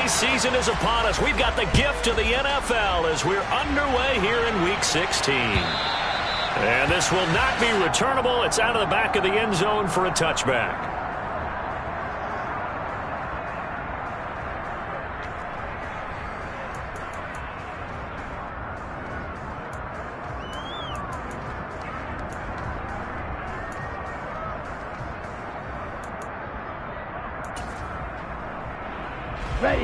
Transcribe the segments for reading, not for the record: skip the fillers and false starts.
season is upon us. We've got the gift of the NFL as we're underway here in Week 16. And this will not be returnable. It's out of the back of the end zone for a touchback. Ready.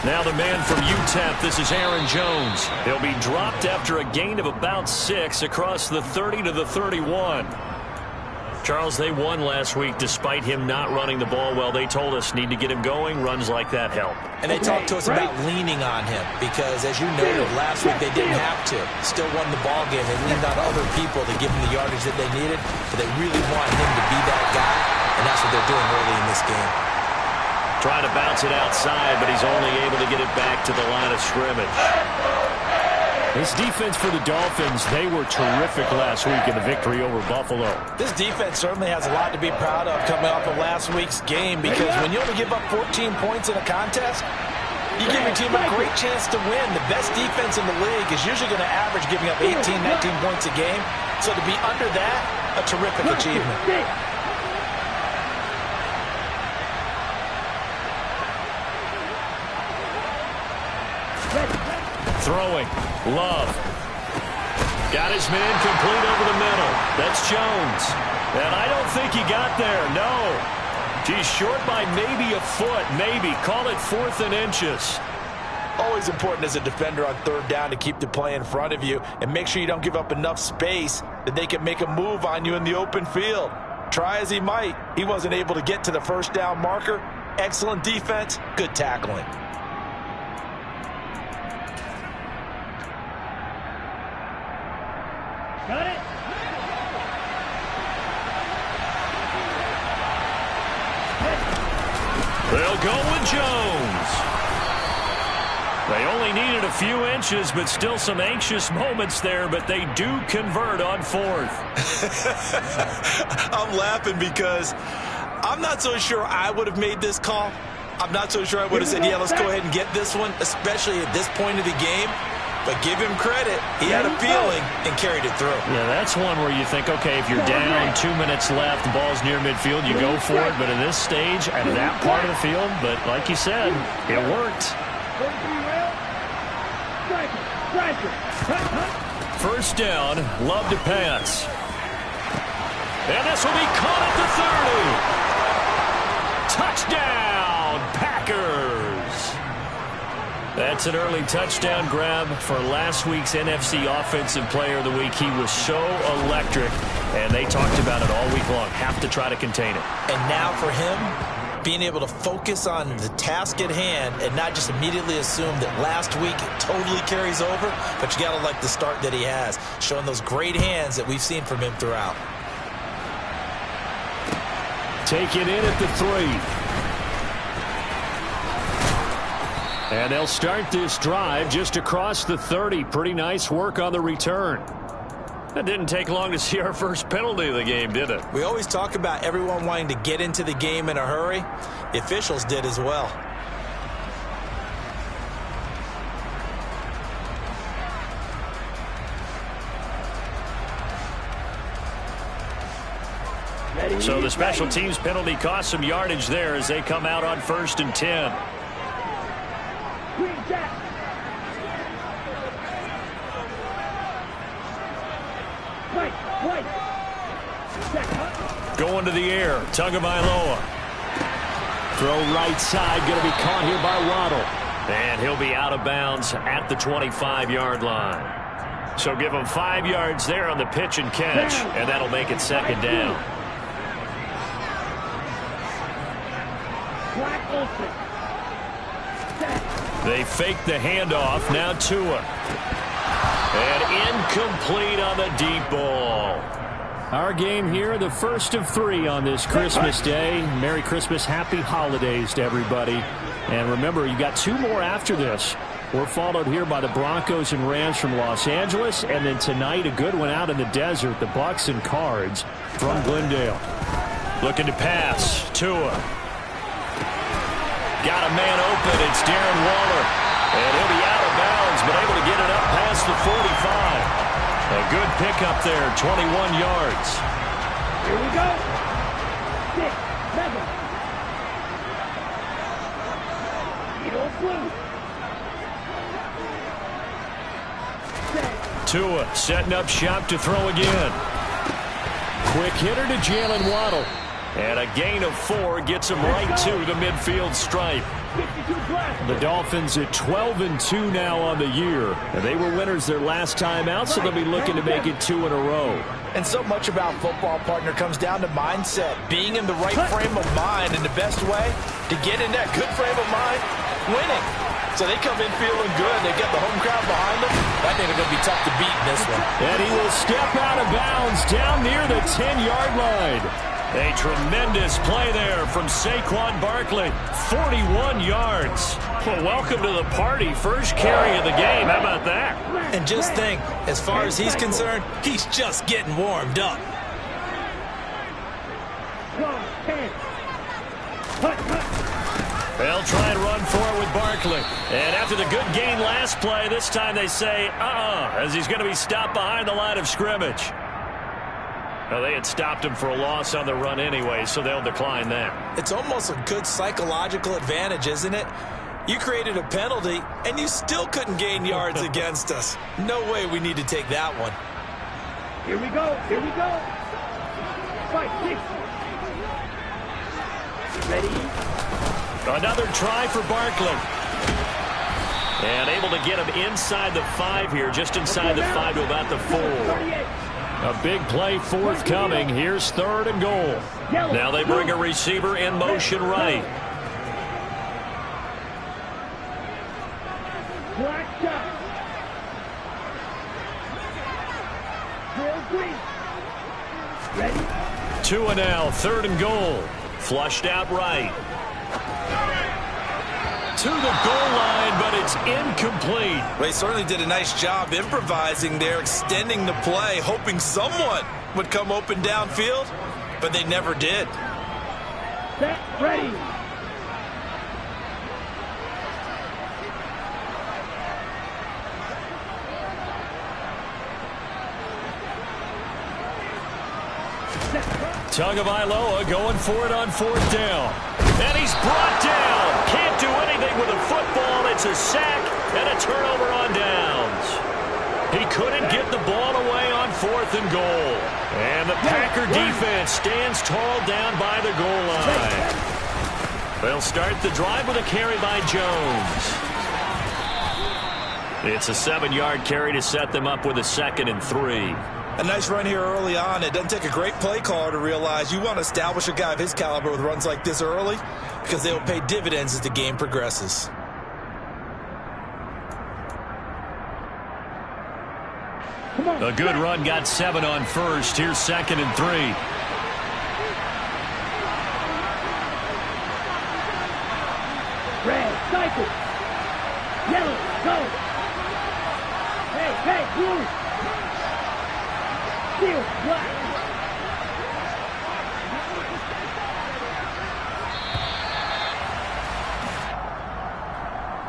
Now the man from UTEP, this is Aaron Jones. He'll be dropped after a gain of about 6 across the 30 to the 31. Charles, they won last week despite him not running the ball well. They told us need to get him going. Runs like that help. And they talked to us about leaning on him because, as you noted, last week they didn't have to. Still won the ball game. They leaned on other people to give them the yardage that they needed, but they really want him to be that guy, and that's what they're doing early in this game. Trying to bounce it outside, but he's only able to get it back to the line of scrimmage. This defense for the Dolphins, they were terrific last week in the victory over Buffalo. This defense certainly has a lot to be proud of coming off of last week's game because when you only give up 14 points in a contest, you give your team a great chance to win. The best defense in the league is usually going to average giving up 18, 19 points a game. So to be under that, a terrific achievement. Throwing. Love. Got his man complete over the middle. That's Jones. And I don't think he got there. No. He's short by maybe a foot. Maybe. Call it 4th and inches. Always important as a defender on 3rd down to keep the play in front of you and make sure you don't give up enough space that they can make a move on you in the open field. Try as he might, he wasn't able to get to the 1st down marker. Excellent defense, good tackling. Got it. They'll go with Jones. They only needed a few inches, but still some anxious moments there, but they do convert on 4th. I'm laughing because I'm not so sure I would have made this call. I'm not so sure I would have said, yeah, let's go ahead and get this one, especially at this point of the game. But give him credit. He had a feeling and carried it through. Yeah, that's one where you think, okay, if you're down 2 minutes left, the ball's near midfield, you go for it. But in this stage, at that part of the field, but like you said, it worked. 1st down, Love to pass. And this will be caught at the 30. Touchdown, Packers. That's an early touchdown grab for last week's NFC Offensive Player of the Week. He was so electric, and they talked about it all week long. Have to try to contain it. And now for him, being able to focus on the task at hand and not just immediately assume that last week it totally carries over, but you got to like the start that he has, showing those great hands that we've seen from him throughout. Take it in at the 3. And they'll start this drive just across the 30. Pretty nice work on the return. That didn't take long to see our first penalty of the game, did it? We always talk about everyone wanting to get into the game in a hurry. The officials did as well. So the special teams penalty cost some yardage there as they come out on 1st and 10. Going to the air, Tagovailoa. Throw right side, going to be caught here by Waddle. And he'll be out of bounds at the 25-yard line. So give him 5 yards there on the pitch and catch, and that'll make it 2nd down. They fake the handoff, now Tua. And incomplete on the deep ball. Our game here, the first of 3 on this Christmas Day. Merry Christmas, Happy Holidays to everybody. And remember, you got 2 more after this. We're followed here by the Broncos and Rams from Los Angeles. And then tonight, a good one out in the desert, the Bucs and Cards from Glendale. Looking to pass. Tua. Got a man open. It's Darren Waller. And he'll be out of bounds, but able to get it up past the 45. A good pickup there, 21 yards. Here we go. 6, 7. Eagle blue. Tua setting up shop to throw again. Quick hitter to Jalen Waddle. And a gain of 4 gets him right to the midfield stripe. The Dolphins at 12-2 now on the year. And they were winners their last time out, so they'll be looking to make it 2 in a row. And so much about football, partner, comes down to mindset. Being in the right frame of mind, and the best way to get in that good frame of mind, winning. So they come in feeling good. They get the home crowd behind them. I think they're going to be tough to beat in this one. And he will step out of bounds down near the 10-yard line. A tremendous play there from Saquon Barkley. 41 yards. Well, welcome to the party. First carry of the game. How about that? And just think, as far as he's concerned, he's just getting warmed up. They'll try and run for it with Barkley. And after the good gain last play, this time they say, as he's going to be stopped behind the line of scrimmage. Well, they had stopped him for a loss on the run anyway, so they'll decline that. It's almost a good psychological advantage, isn't it? You created a penalty, and you still couldn't gain yards against us. No way we need to take that one. Here we go. Here we go. 5, 6. Ready? Another try for Barkley. And able to get him inside the 5 here, just inside the 5 to about the 4. A big play forthcoming. Here's 3rd and goal. Now they bring a receiver in motion right. Black shot. Ready? Tua now, 3rd and goal. Flushed out right. To the goal line, but it's incomplete. They certainly did a nice job improvising there, extending the play, hoping someone would come open downfield, but they never did. Set, ready. Tagovailoa going for it on 4th down. And he's brought down. Can't do anything with a football. It's a sack and a turnover on downs. He couldn't get the ball away on 4th and goal. And the Packer defense stands tall down by the goal line. They'll start the drive with a carry by Jones. It's a 7-yard carry to set them up with a 2nd and 3. A nice run here early on. It doesn't take a great play caller to realize you want to establish a guy of his caliber with runs like this early because they will pay dividends as the game progresses. A good run got 7 on 1st. Here's 2nd and 3. Red, cycle. Yellow, go. Hey, blue. Steel, black.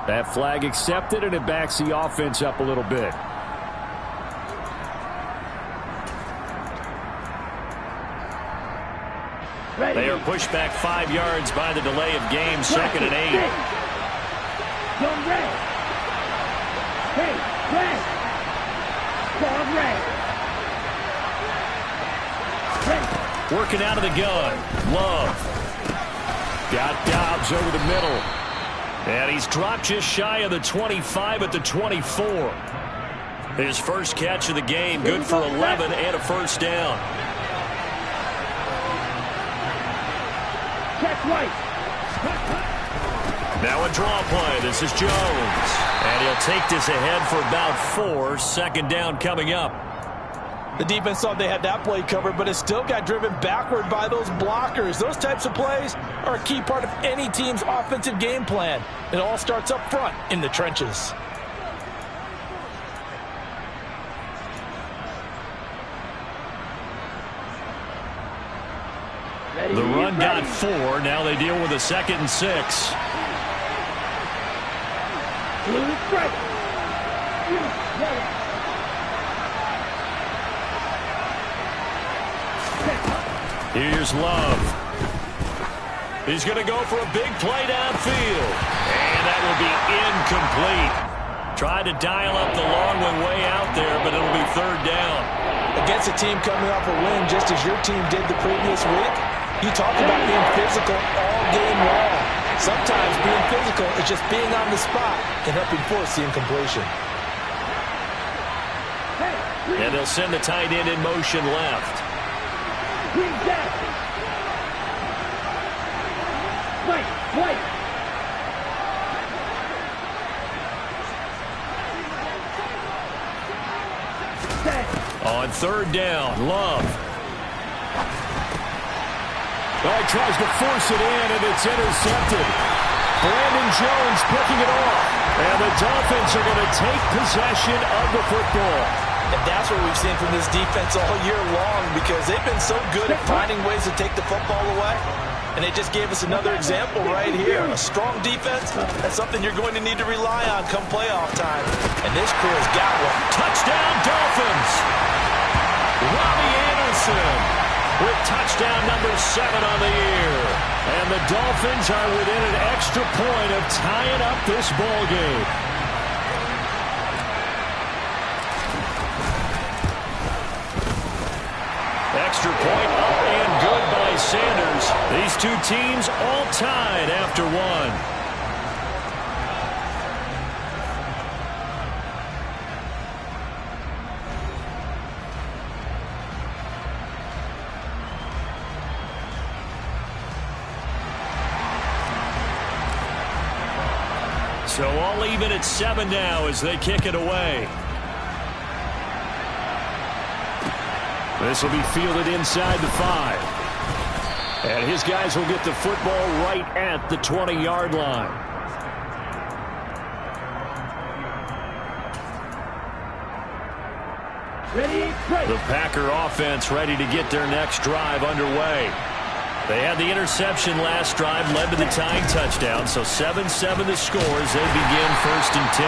That flag accepted, and it backs the offense up a little bit. Ready. They are pushed back 5 yards by the delay of game, 2nd and 8. Young red. Hey, red. Dog red. Working out of the gun. Love. Got Dobbs over the middle. And he's dropped just shy of the 25 at the 24. His first catch of the game, good for 11 and a 1st down. Check right. Now a draw play. This is Jones. And he'll take this ahead for about 4. 2nd down coming up. The defense thought they had that play covered, but it still got driven backward by those blockers. Those types of plays are a key part of any team's offensive game plan. It all starts up front in the trenches. The run got 4. Now they deal with a 2nd and 6. Blue strike. Here's Love. He's going to go for a big play downfield. And that will be incomplete. Tried to dial up the long one way out there, but it'll be 3rd down. Against a team coming off a win just as your team did the previous week, you talk about being physical all game long. Sometimes being physical is just being on the spot and helping force the incompletion. And they'll send the tight end in motion left. White. On 3rd down, Love. Oh, he tries to force it in, and it's intercepted. Brandon Jones picking it off. And the Dolphins are going to take possession of the football. And that's what we've seen from this defense all year long, because they've been so good at finding ways to take the football away. And they just gave us another example right here. A strong defense, that's something you're going to need to rely on come playoff time. And this crew has got one. Touchdown, Dolphins! Robbie Anderson with touchdown number 7 on the year. And the Dolphins are within an extra point of tying up this ball game. Extra point up and good by Sanders. These two teams all tied after 1. So all even at 7 now as they kick it away. This will be fielded inside the 5. And his guys will get the football right at the 20-yard line. The Packer offense ready to get their next drive underway. They had the interception last drive, led to the tying touchdown, so 7-7 the score as they begin 1st and 10.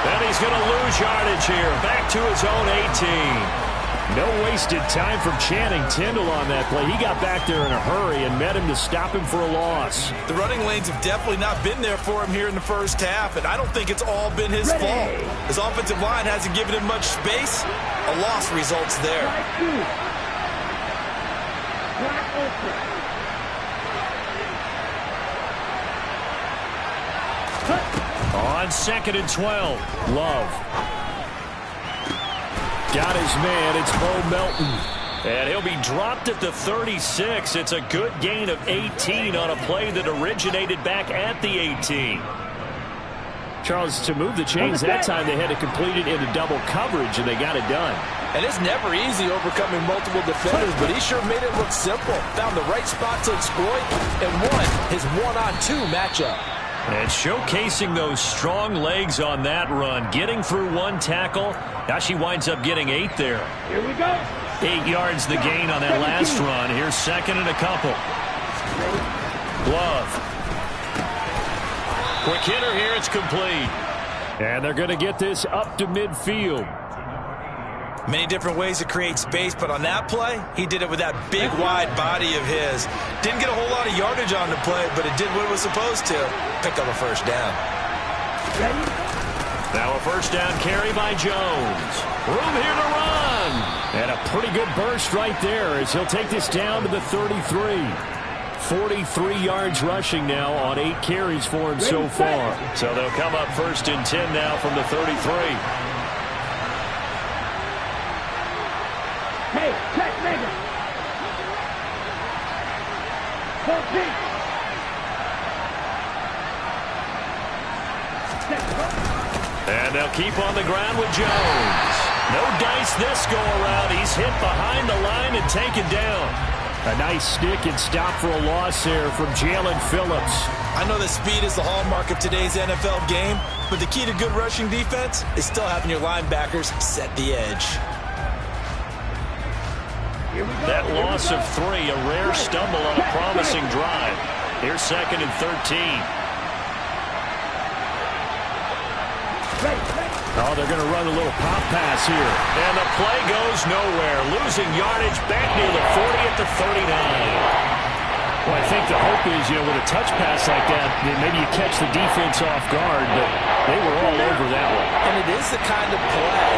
Then he's going to lose yardage here, back to his own 18. No wasted time from Channing Tindall on that play. He got back there in a hurry and met him to stop him for a loss. The running lanes have definitely not been there for him here in the first half, and I don't think it's all been his fault. His offensive line hasn't given him much space. A loss results there. On 2nd and 12, Love. Got his man, it's Bo Melton. And he'll be dropped at the 36. It's a good gain of 18 on a play that originated back at the 18. Charles, to move the chains that time, they had to complete it into double coverage, and they got it done. And it's never easy overcoming multiple defenders, but he sure made it look simple. Found the right spot to exploit and won his 1-on-2 matchup. And showcasing those strong legs on that run. Getting through 1 tackle. Now she winds up getting 8 there. Here we go. 8 yards the gain on that last run. Here's 2nd and a couple. Love. Quick hitter here. It's complete. And they're going to get this up to midfield. Many different ways to create space, but on that play, he did it with that big, wide body of his. Didn't get a whole lot of yardage on the play, but it did what it was supposed to. Picked up a 1st down. Now a 1st down carry by Jones. Room here to run. And a pretty good burst right there as he'll take this down to the 33. 43 yards rushing now on 8 carries for him so far. So they'll come up 1st and 10 now from the 33. Hey, check Mega. And they'll keep on the ground with Jones. No dice this go around. He's hit behind the line and taken down. A nice stick and stop for a loss there from Jalen Phillips. I know that speed is the hallmark of today's NFL game, but the key to good rushing defense is still having your linebackers set the edge. That loss of 3, a rare stumble on a promising drive. Here's 2nd and 13. Oh, they're going to run a little pop pass here. And the play goes nowhere. Losing yardage back near the 40 at the 39. Well, I think the hope is, with a touch pass like that, maybe you catch the defense off guard, but they were all over that one. And it is the kind of play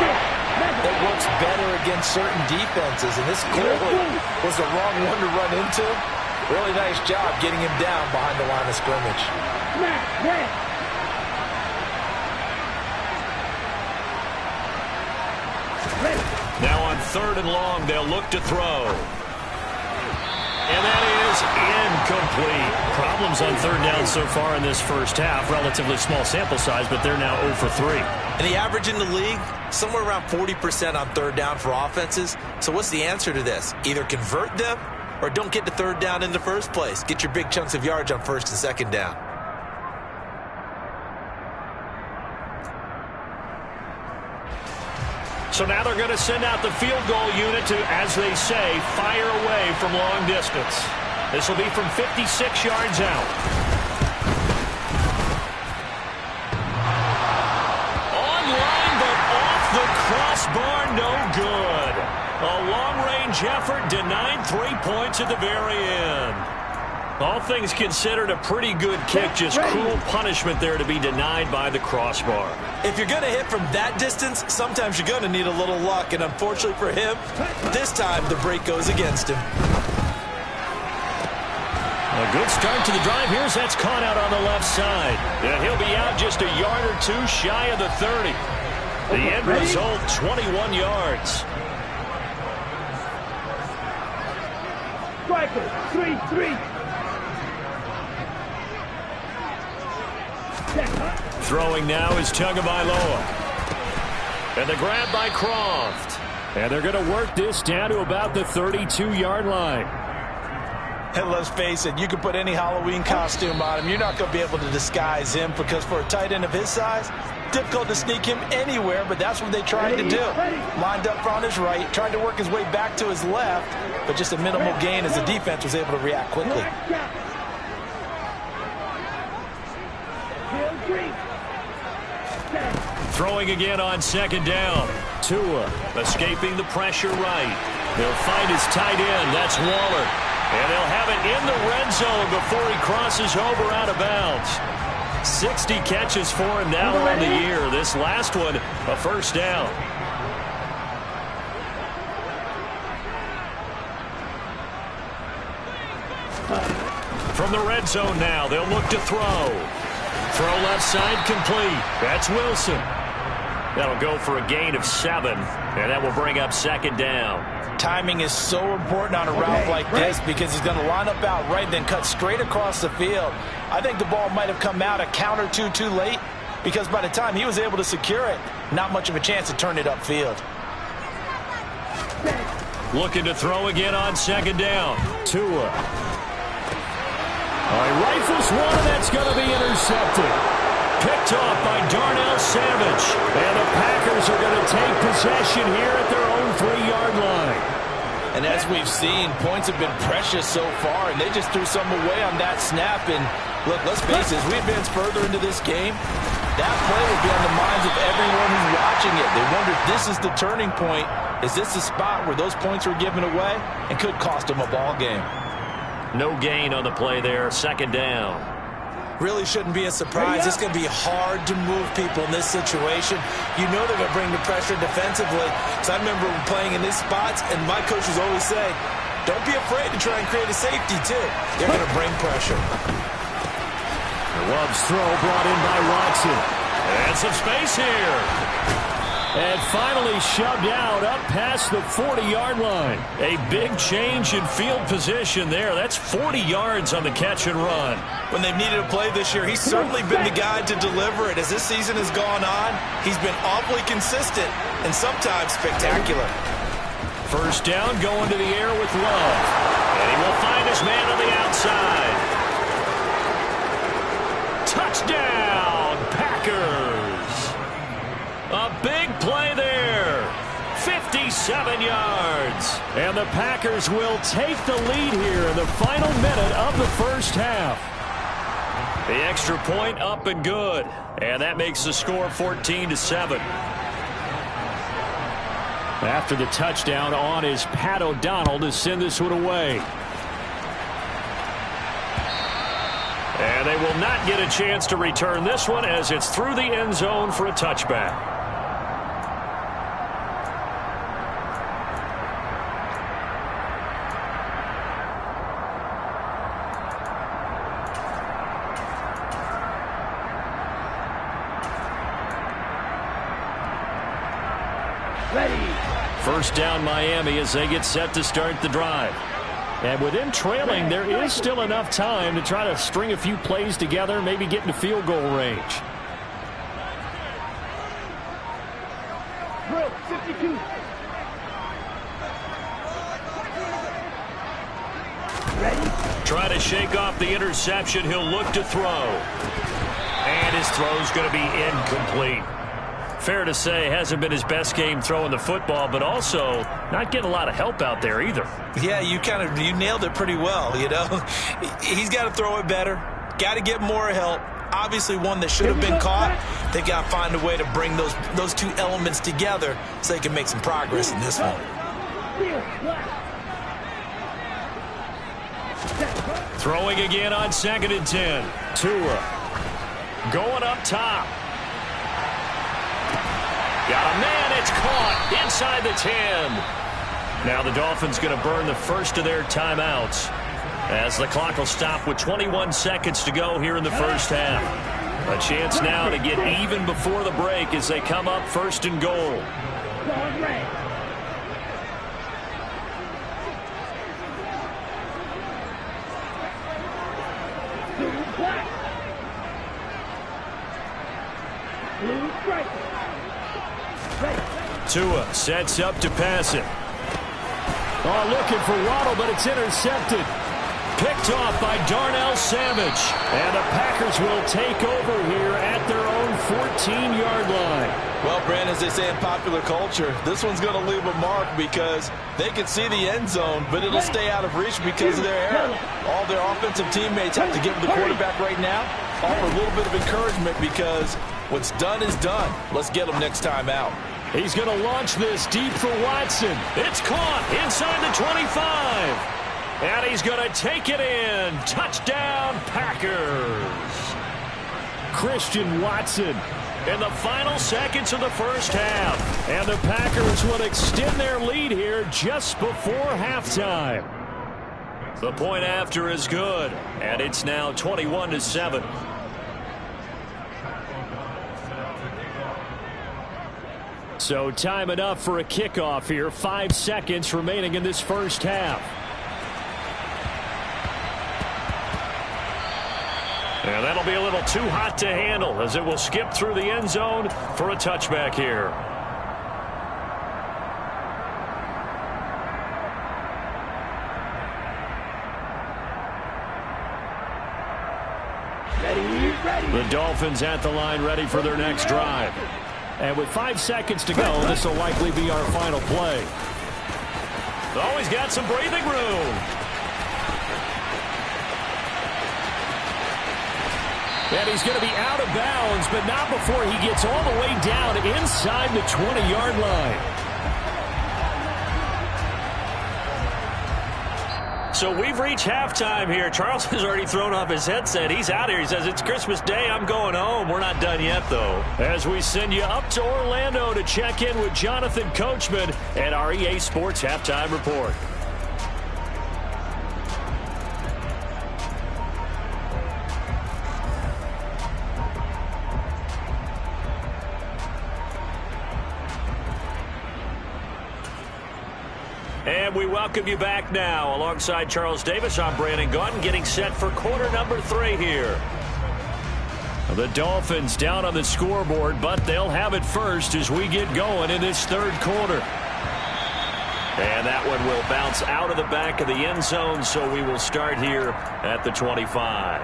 that works better against certain defenses, and this clearly was the wrong one to run into. Really nice job getting him down behind the line of scrimmage. Now on 3rd and long, they'll look to throw. And that is incomplete. Problems on 3rd down so far in this first half. Relatively small sample size, but they're now 0 for 3. And the average in the league, somewhere around 40% on 3rd down for offenses. So what's the answer to this? Either convert them or don't get to 3rd down in the first place. Get your big chunks of yards on 1st and 2nd down. So now they're going to send out the field goal unit to, as they say, fire away from long distance. This will be from 56 yards out. Online, but off the crossbar, no good. A long-range effort denied 3 points at the very end. All things considered, a pretty good kick, just cruel punishment there to be denied by the crossbar. If you're going to hit from that distance, sometimes you're going to need a little luck, and unfortunately for him, this time the break goes against him. A good start to the drive. Here's that's caught out on the left side. And he'll be out just a yard or 2 shy of the 30. The end result, 21 yards. Striker, 3-3. Throwing now is Tagovailoa. And the grab by Croft. And they're going to work this down to about the 32-yard line. And let's face it, you can put any Halloween costume on him. You're not going to be able to disguise him because for a tight end of his size, difficult to sneak him anywhere, but that's what they tried to do. Lined up on his right, tried to work his way back to his left, but just a minimal gain as the defense was able to react quickly. Throwing again on 2nd down. Tua escaping the pressure right. They'll find his tight end. That's Waller. And they'll have it in the red zone before he crosses over out of bounds. 60 catches for him now on the year. This last one, a first down. From the red zone now, they'll look to throw. Throw left side complete. That's Wilson. That'll go for a gain of 7, and that will bring up 2nd down. Timing is so important on a route like this because he's going to line up out right and then cut straight across the field. I think the ball might have come out a count or two too late because by the time he was able to secure it, not much of a chance to turn it upfield. Looking to throw again on 2nd down. Tua. All right, rifles one, and that's going to be intercepted. Picked off by Darnell Savage. And the Packers are going to take possession here at their own 3-yard line. And as we've seen, points have been precious so far, and they just threw some away on that snap. And look, let's face it, as we advance further into this game, that play will be on the minds of everyone who's watching it. They wonder if this is the turning point. Is this the spot where those points were given away and could cost them a ball game? No gain on the play there, 2nd down. Really shouldn't be a surprise. It's going to be hard to move people in this situation. You know they're going to bring the pressure defensively. So I remember playing in these spots, and my coaches always say, don't be afraid to try and create a safety, too. They're going to bring pressure. Love's throw brought in by Watson. And some space here. And finally shoved out up past the 40-yard line. A big change in field position there. That's 40 yards on the catch and run. When they've needed a play this year, he's certainly been the guy to deliver it. As this season has gone on, he's been awfully consistent and sometimes spectacular. First down, going to the air with Love. And he will find his man on the outside. Touchdown, Packers. A big play there. 57 yards. And the Packers will take the lead here in the final minute of the first half. The extra point up and good. And that makes the score 14-7. After the touchdown on is Pat O'Donnell to send this one away. And they will not get a chance to return this one as it's through the end zone for a touchback. First down Miami as they get set to start the drive. And with them trailing, there is still enough time to try to string a few plays together, maybe get into field goal range. Drill 52. Ready? Try to shake off the interception. He'll look to throw. And his throw's going to be incomplete. Fair to say, hasn't been his best game throwing the football, but also not getting a lot of help out there either. Yeah, you nailed it pretty well, you know. He's got to throw it better, got to get more help. Obviously one that should have been caught. They got to find a way to bring those two elements together so they can make some progress in this one. Throwing again on 2nd and 10. Tua going up top. Got a man, it's caught inside the 10. Now the Dolphins going to burn the first of their timeouts as the clock will stop with 21 seconds to go here in the first half. A chance now to get even before the break as they come up 1st and goal. Tua sets up to pass it. Oh, looking for Waddle, but it's intercepted. Picked off by Darnell Savage. And the Packers will take over here at their own 14-yard line. Well, Brandon, as they say in popular culture, this one's going to leave a mark because they can see the end zone, but it'll stay out of reach because of their error. All their offensive teammates have to give the quarterback right now, offer a little bit of encouragement because what's done is done. Let's get them next time out. He's going to launch this deep for Watson. It's caught inside the 25. And he's going to take it in. Touchdown, Packers. Christian Watson in the final seconds of the first half. And the Packers will extend their lead here just before halftime. The point after is good. And it's now 21-7. So time enough for a kickoff here. 5 seconds remaining in this first half. And that'll be a little too hot to handle as it will skip through the end zone for a touchback here. The Dolphins at the line ready for their next drive. And with 5 seconds to go, this will likely be our final play. Always got some breathing room. And he's going to be out of bounds, but not before he gets all the way down inside the 20-yard line. So we've reached halftime here. Charles has already thrown off his headset. He's out here. He says, it's Christmas Day. I'm going home. We're not done yet, though. As we send you up to Orlando to check in with Jonathan Coachman and our EA Sports Halftime Report. And we welcome you back now. Alongside Charles Davis, I'm Brandon Gaudin, getting set for quarter number 3 here. The Dolphins down on the scoreboard, but they'll have it first as we get going in this third quarter. And that one will bounce out of the back of the end zone, so we will start here at the 25.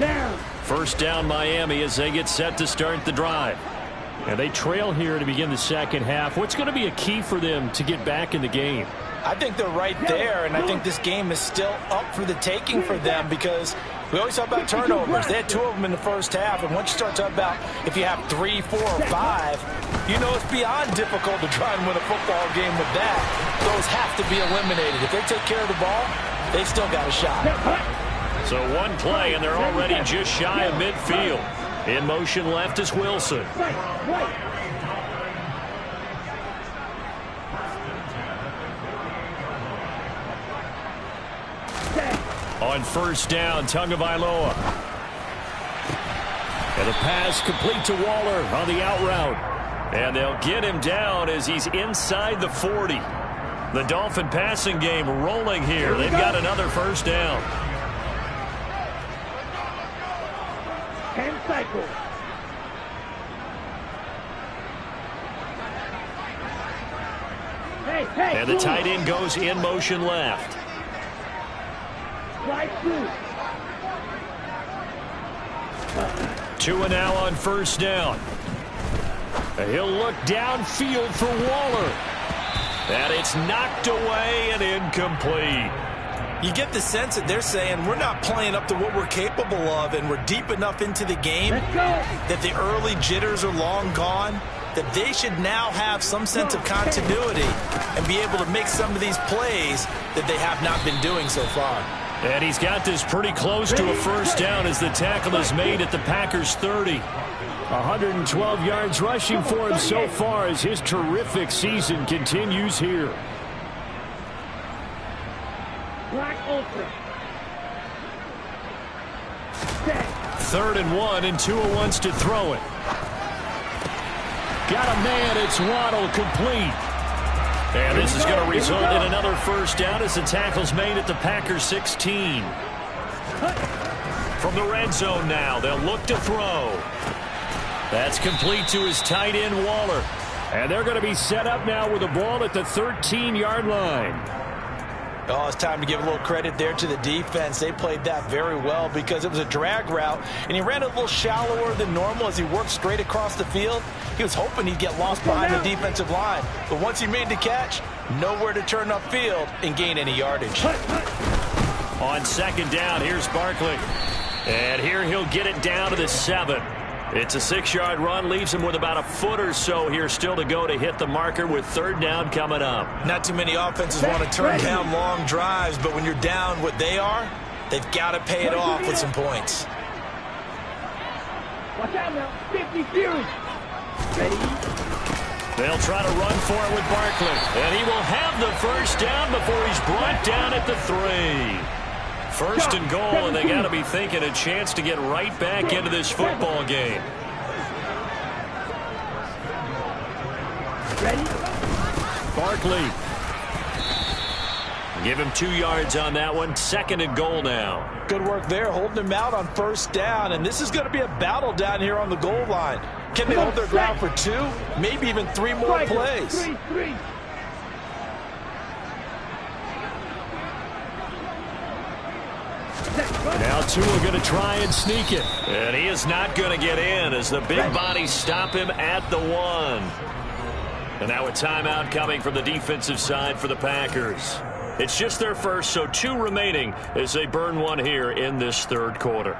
Down. First down Miami as they get set to start the drive. And they trail here to begin the second half. What's going to be a key for them to get back in the game? I think they're right there, and I think this game is still up for the taking for them because we always talk about turnovers. They had 2 of them in the first half, and once you start talking about if you have 3, 4, or 5, you know it's beyond difficult to try and win a football game with that. Those have to be eliminated. If they take care of the ball, they've still got a shot. So one play, and they're already just shy of midfield. In motion left is Wilson. On first down, Tagovailoa. And the pass complete to Waller on the out route. And they'll get him down as he's inside the 40. The Dolphin passing game rolling here. They've got another first down. 10 cycles. Hey, And the tight end goes in motion left. Slide through. 2 and now on first down. He'll look downfield for Waller. And it's knocked away and incomplete. You get the sense that they're saying we're not playing up to what we're capable of, and we're deep enough into the game Let's go. that the early jitters are long gone, that they should now have some sense of continuity and be able to make some of these plays that they have not been doing so far. And he's got this pretty close to a first down as the tackle is made at the Packers' 30. 112 yards rushing for him so far as his terrific season continues here. Black Ultra. 3rd and 1, and Tua wants to throw it. Got a man, it's Waddle, complete. And this is going to result in another first down as the tackle's made at the Packers' 16. From the red zone now, they'll look to throw. That's complete to his tight end, Waller. And they're going to be set up now with the ball at the 13-yard line. Oh, it's time to give a little credit there to the defense. They played that very well because it was a drag route, and he ran a little shallower than normal as he worked straight across the field. He was hoping he'd get lost behind the defensive line, but once he made the catch, nowhere to turn upfield and gain any yardage. On second down, here's Barkley. And here he'll get it down to the 7. It's a 6-yard run, leaves him with about a foot or so here still to go to hit the marker with 3rd down coming up. Not too many offenses want to turn down long drives, but when you're down what they are, they've got to pay it off with some points. Watch out now. 50 Fury. Ready? They'll try to run for it with Barkley. And he will have the first down before he's brought down at the 3. First and goal, and they got to be thinking a chance to get right back into this football game. Ready? Barkley. Give him 2 yards on that one. 2nd and goal now. Good work there, holding him out on first down, and this is going to be a battle down here on the goal line. Can they hold their ground for 2, maybe even 3 more plays? 3. Now Tua going to try and sneak it. And he is not going to get in as the big bodies stop him at the 1. And now a timeout coming from the defensive side for the Packers. It's just their first, so 2 remaining as they burn 1 here in this 3rd quarter.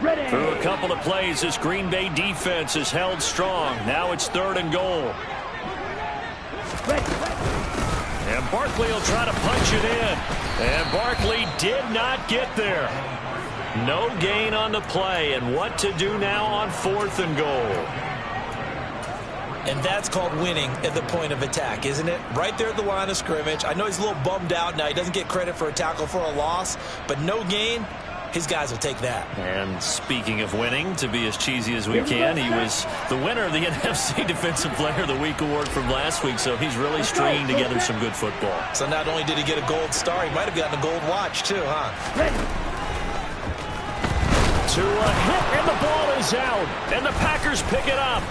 Ready. Through a couple of plays, this Green Bay defense is held strong. Now it's 3rd and goal. Ready. And Barkley will try to punch it in. And Barkley did not get there. No gain on the play. And what to do now on 4th and goal. And that's called winning at the point of attack, isn't it? Right there at the line of scrimmage. I know he's a little bummed out now. He doesn't get credit for a tackle for a loss, but no gain. His guys will take that. And speaking of winning, to be as cheesy as we can, he was the winner of the NFC Defensive Player of the Week award from last week, so he's really stringing together some good football. So not only did he get a gold star, he might have gotten a gold watch too, huh? Ready. To a hit, and the ball is out, and the Packers pick it up.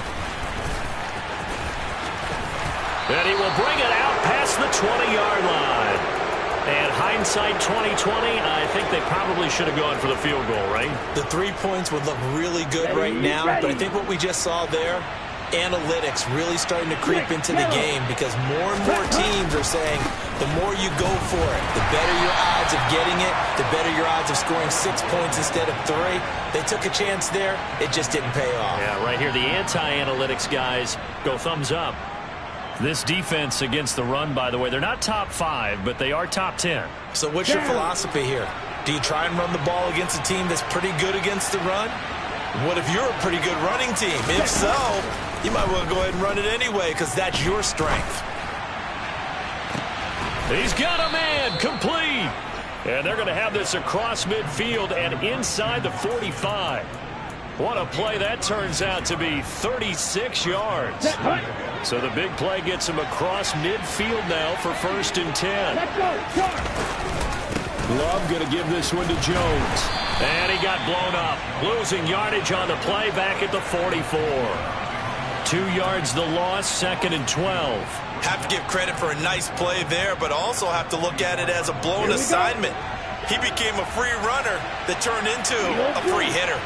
And he will bring it out past the 20-yard line. And hindsight 2020, I think they probably should have gone for the field goal, right? The 3 points would look really good right now, but I think what we just saw there, analytics really starting to creep into the game because more and more teams are saying the more you go for it, the better your odds of getting it, the better your odds of scoring 6 points instead of 3. They took a chance there. It just didn't pay off. Yeah, right here, the anti-analytics guys go thumbs up. This defense against the run, by the way, they're not top 5, but they are top 10. So what's your philosophy here? Do you try and run the ball against a team that's pretty good against the run? What if you're a pretty good running team? If so, you might want to go ahead and run it anyway because that's your strength. He's got a man complete. And they're going to have this across midfield and inside the 45. What a play that turns out to be, 36 yards. So the big play gets him across midfield now for 1st and 10. Let's go. Love going to give this one to Jones. And he got blown up. Losing yardage on the play back at the 44. 2 yards the loss, 2nd and 12. Have to give credit for a nice play there, but also have to look at it as a blown assignment. He became a free runner that turned into a free hitter.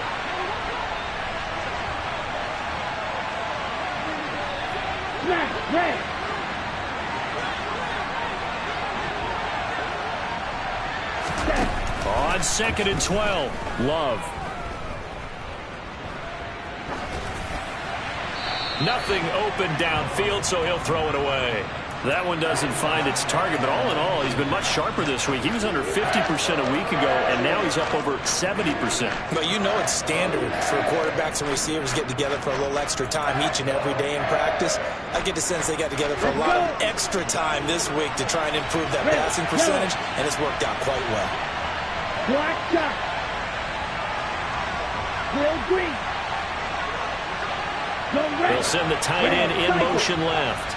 On 2nd and 12, Love. Nothing open downfield, so he'll throw it away. That one doesn't find its target, but all in all, he's been much sharper this week. He was under 50% a week ago, and now he's up over 70%. But you know it's standard for quarterbacks and receivers getting together for a little extra time each and every day in practice. I get the sense they got together for a lot of extra time this week to try and improve that passing percentage, and it's worked out quite well. Black shot. Will Green. They'll send the tight end in motion left.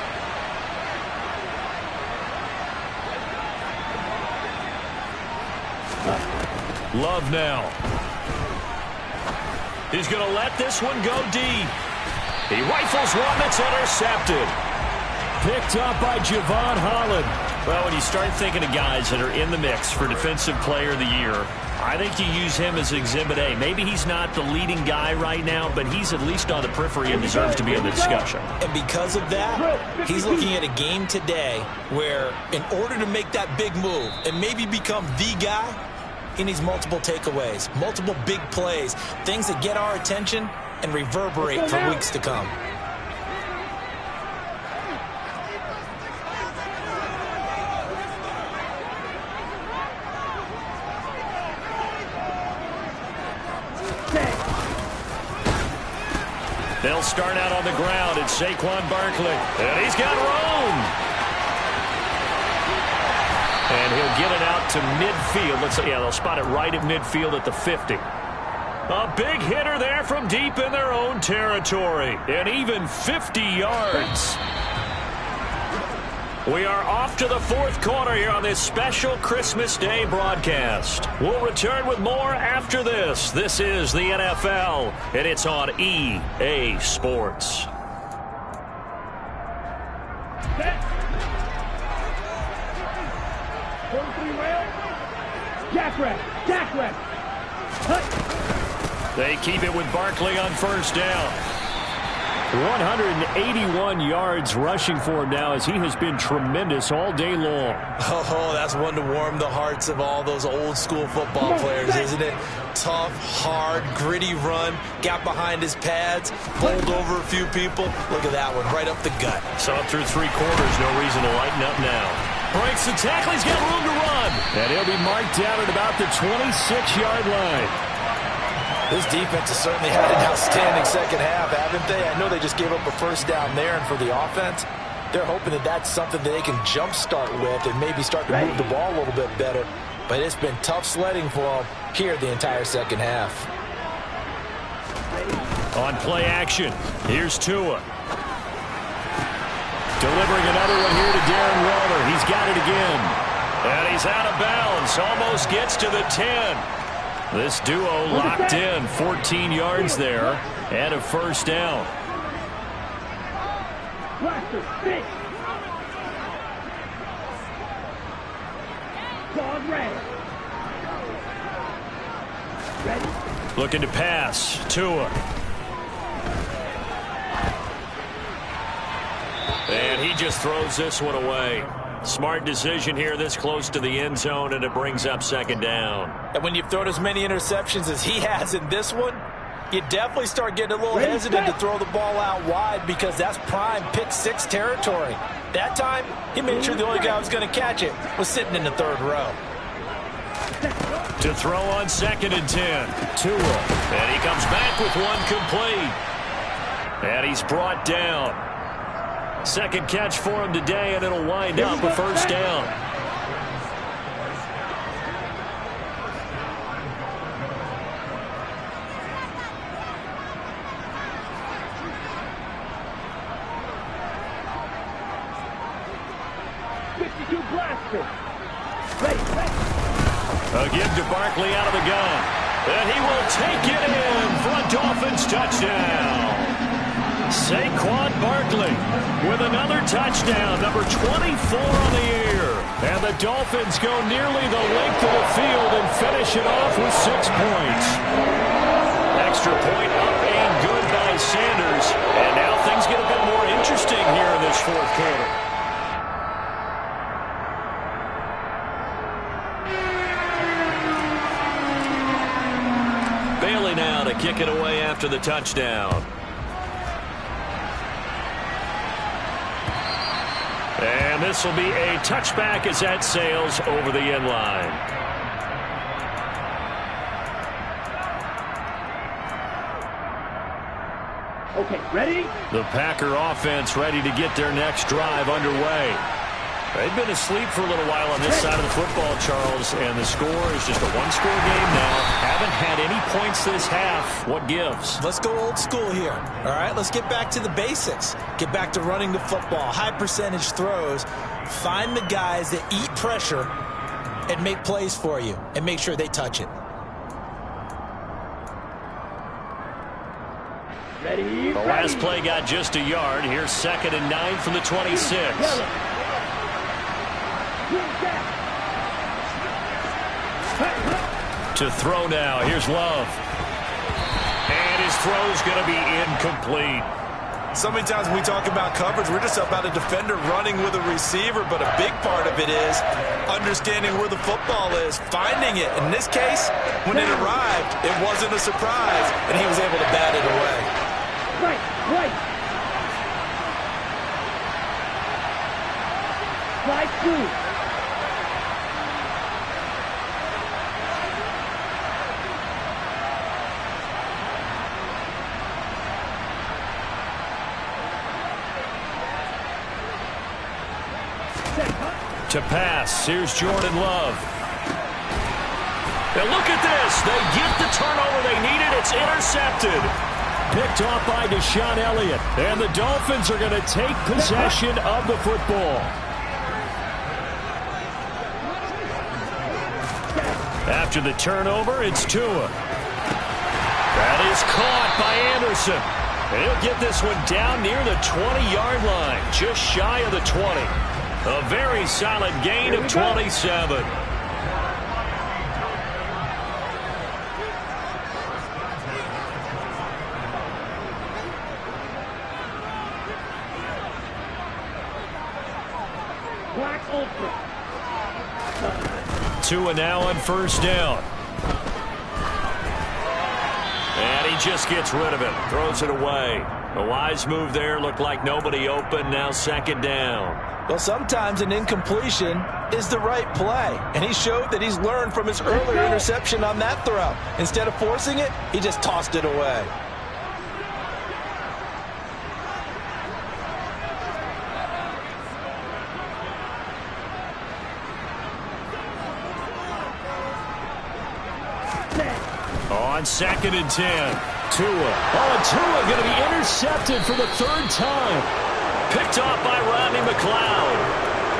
Love now. He's going to let this one go deep. He rifles one that's intercepted. Picked up by Javon Holland. Well, when you start thinking of guys that are in the mix for Defensive Player of the Year, I think you use him as Exhibit A. Maybe he's not the leading guy right now, but he's at least on the periphery and deserves to be in the discussion. And because of that, he's looking at a game today where in order to make that big move and maybe become the guy, he needs multiple takeaways, multiple big plays, things that get our attention and reverberate for weeks to come. They'll start out on the ground. It's Saquon Barkley. And he's got room. And he'll get it out to midfield. They'll spot it right at midfield at the 50. A big hitter there from deep in their own territory. And even 50 yards. We are off to the 4th quarter here on this special Christmas Day broadcast. We'll return with more after this. This is the NFL, and it's on EA Sports. They keep it with Barkley on 1st down. 181 yards rushing for him now as he has been tremendous all day long. Oh, that's one to warm the hearts of all those old school football players, isn't it? Tough, hard, gritty run, got behind his pads, bowled over a few people. Look at that one, right up the gut. Saw it through 3 quarters, no reason to lighten up now. Breaks the tackle, he's got room to run. And he'll be marked down at about the 26-yard line. This defense has certainly had an outstanding second half, haven't they? I know they just gave up a 1st down there, and for the offense, they're hoping that that's something that they can jumpstart with and maybe start to move the ball a little bit better. But it's been tough sledding for them here the entire second half. On play action, here's Tua. Delivering another one here to Darren Waller. He's got it again. And he's out of bounds, almost gets to the 10. This duo locked in, 14 yards there, and a 1st down. Dog ready. Ready? Looking to pass. Tua. And he just throws this one away. Smart decision here this close to the end zone, and it brings up second down. And when you've thrown as many interceptions as he has in this one, you definitely start getting a little hesitant to throw the ball out wide because that's prime pick six territory. That time, he made sure the only guy who was going to catch it was sitting in the third row. To throw on 2nd and 10. Tua. And he comes back with one complete. And he's brought down. Second catch for him today, and it'll wind up a first down. A give to Barkley out of the gun. And he will take it in for a Dolphins touchdown. Saquon Barkley with another touchdown, number 24 on the year. And the Dolphins go nearly the length of the field and finish it off with 6 points. Extra point up and good by Sanders. And now things get a bit more interesting here in this fourth quarter. Bailey now to kick it away after the touchdown. And this will be a touchback as that sails over the end line. Okay, ready? The Packer offense ready to get their next drive underway. They've been asleep for a little while on this side of the football, Charles, and the score is just a one-score game now. Haven't had any points this half. What gives? Let's go old school here. All right, let's get back to the basics. Get back to running the football, high percentage throws. Find the guys that eat pressure and make plays for you and make sure they touch it. Ready? The last play got just a yard. Here's 2nd and 9 from the 26. To throw now. Here's Love. And his throw's going to be incomplete. So many times when we talk about coverage, we're just about a defender running with a receiver, but a big part of it is understanding where the football is, finding it. In this case, when it arrived, it wasn't a surprise, and he was able to bat it away. Right. Slide through. To pass, here's Jordan Love. And look at this. They get the turnover they needed. It's intercepted. Picked off by Deshaun Elliott. And the Dolphins are going to take possession of the football. After the turnover, it's Tua. That is caught by Anderson. And he'll get this one down near the 20-yard line, just shy of the 20. A very solid gain of 27. Black Ultra. Tua now on first down. And he just gets rid of it. Throws it away. A wise move there. Looked like nobody open. Now 2nd down. Well, sometimes an incompletion is the right play, and he showed that he's learned from his earlier interception on that throw. Instead of forcing it, he just tossed it away. On 2nd and 10, Tua. Oh, and Tua going to be intercepted for the 3rd time. Picked off by Rodney McLeod.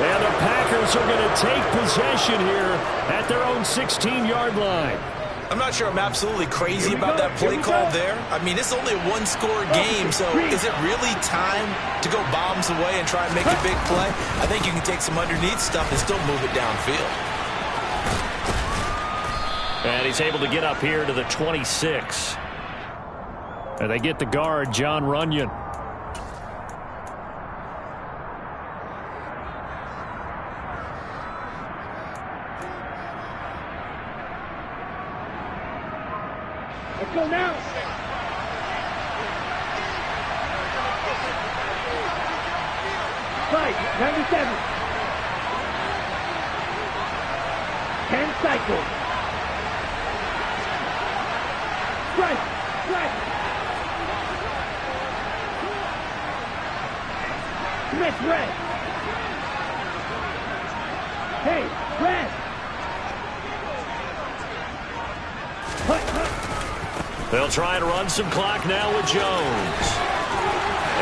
And the Packers are going to take possession here at their own 16-yard line. I'm not sure I'm absolutely crazy about that play call there. I mean, it's only a one-score game, so is it really time to go bombs away and try and make a big play? I think you can take some underneath stuff and still move it downfield. And he's able to get up here to the 26. And they get the guard, Jon Runyan. Let's go now. Fight, 97. 10 cycles. Strike, strike. Smith, red. Hey, red. Hut, hut. They'll try and run some clock now with Jones.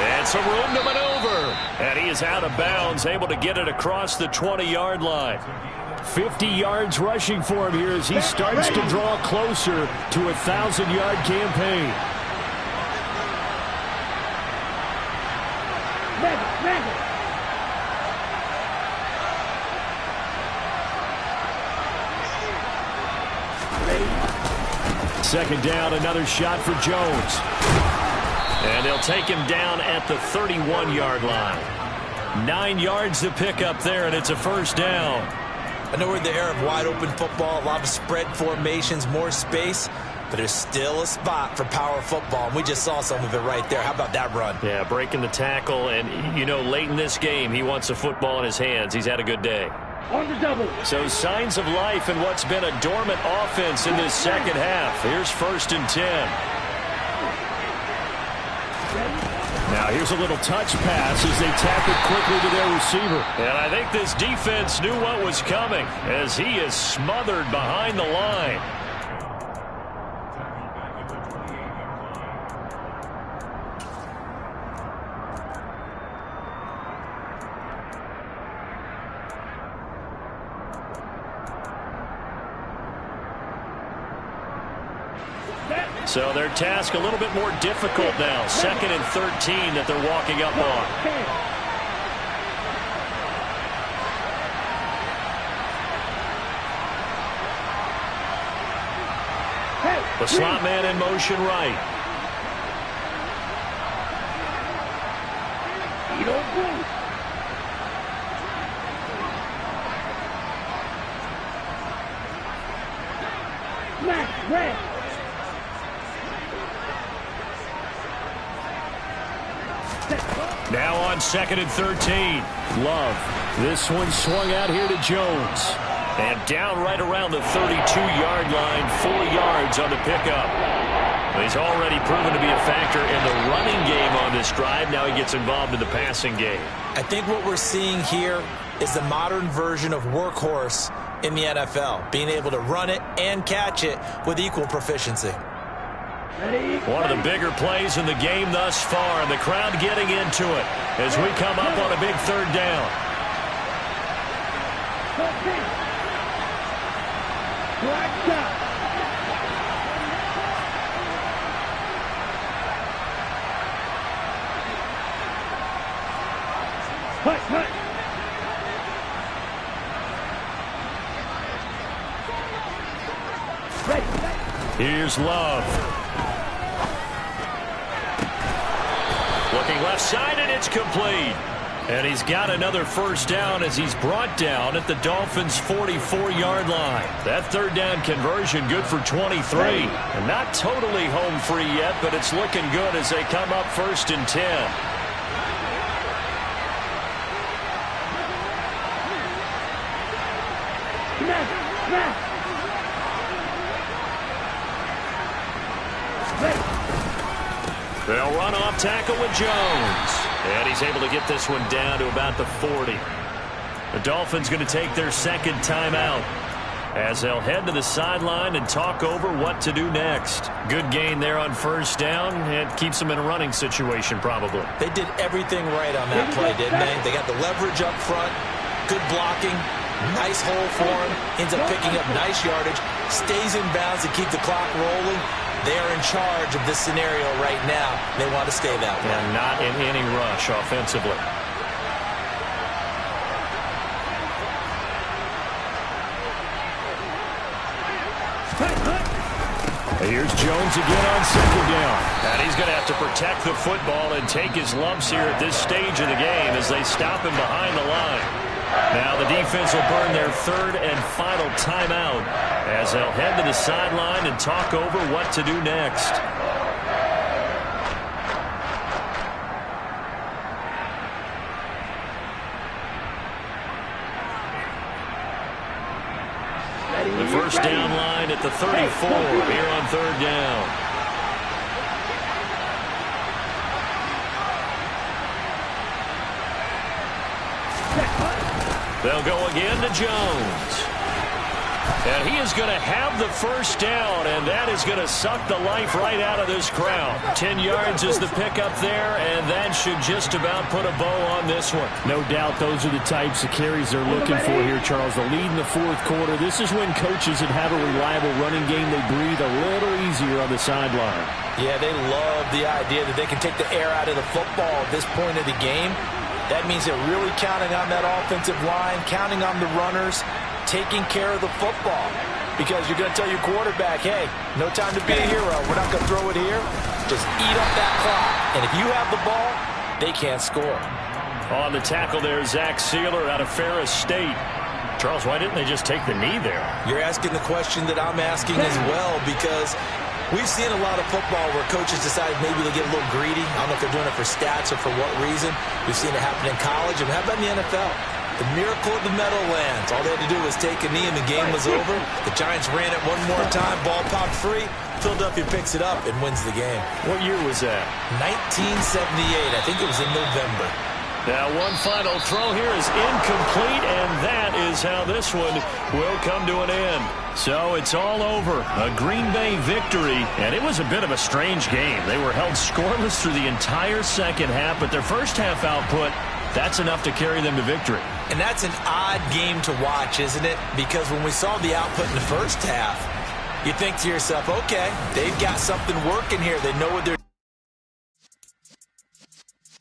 And some room to maneuver. And he is out of bounds, able to get it across the 20-yard line. 50 yards rushing for him here as he starts to draw closer to a 1,000-yard campaign. Second down, another shot for Jones. And they'll take him down at the 31-yard line. 9 yards to pick up there, and it's a first down. I know we're in the era of wide-open football, a lot of spread formations, more space, but there's still a spot for power football, and we just saw some of it right there. How about that run? Yeah, breaking the tackle, and, you know, late in this game, he wants the football in his hands. He's had a good day. On the double. So signs of life in what's been a dormant offense in this second half. Here's 1st and 10. Now here's a little touch pass as they tap it quickly to their receiver. And I think this defense knew what was coming as he is smothered behind the line. So their task a little bit more difficult now. 2nd and 13 that they're walking up on. The slot man in motion right. You don't move. Smash, red. Now on 2nd and 13. Love. This one swung out here to Jones. And down right around the 32-yard line, 4 yards on the pickup. He's already proven to be a factor in the running game on this drive. Now he gets involved in the passing game. I think what we're seeing here is the modern version of workhorse in the NFL, being able to run it and catch it with equal proficiency. One of the bigger plays in the game thus far, and the crowd getting into it as we come up on a big 3rd down. Here's Love. Looking left side, and it's complete. And he's got another first down as he's brought down at the Dolphins' 44-yard line. That 3rd down conversion good for 23. And not totally home free yet, but it's looking good as they come up 1st and 10. They'll run off tackle with Jones. And he's able to get this one down to about the 40. The Dolphins going to take their 2nd timeout as they'll head to the sideline and talk over what to do next. Good gain there on 1st down. It keeps them in a running situation probably. They did everything right on that play, didn't they? They got the leverage up front, good blocking, nice hole for him, ends up picking up nice yardage, stays in bounds to keep the clock rolling. They're in charge of this scenario right now. They want to stay that way. And not in any rush offensively. here's Jones again on second down. And he's going to have to protect the football and take his lumps here at this stage of the game as they stop him behind the line. Now the defense will burn their third and final timeout as they'll head to the sideline and talk over what to do next. The first down line at the 34 here on third down. They'll go again to Jones. And he is going to have the first down, and that is going to suck the life right out of this crowd. 10 yards is the pickup there, and that should just about put a bow on this one. No doubt those are the types of carries they're looking for here, Charles. The lead in the fourth quarter. This is when coaches that have a reliable running game, they breathe a little easier on the sideline. Yeah, they love the idea that they can take the air out of the football at this point of the game. That means they're really counting on that offensive line, counting on the runners, taking care of the football. Because you're going to tell your quarterback, hey, no time to be a hero. We're not going to throw it here. Just eat up that clock. And if you have the ball, they can't score. On the tackle there, Zach Sealer out of Ferris State. Charles, why didn't they just take the knee there? You're asking the question that I'm asking as well, because we've seen a lot of football where coaches decide maybe to get a little greedy. I don't know if they're doing it for stats or for what reason. We've seen it happen in college. And how about in the NFL? The miracle of the Meadowlands. All they had to do was take a knee and the game was over. The Giants ran it one more time. Ball popped free. Philadelphia picks it up and wins the game. What year was that? 1978. I think it was in November. Now one final throw here is incomplete, and that is how this one will come to an end. So it's all over. A Green Bay victory, and it was a bit of a strange game. They were held scoreless through the entire second half, but their first half output, that's enough to carry them to victory. And that's an odd game to watch, isn't it? Because when we saw the output in the first half, you think to yourself, okay, they've got something working here. They know what they're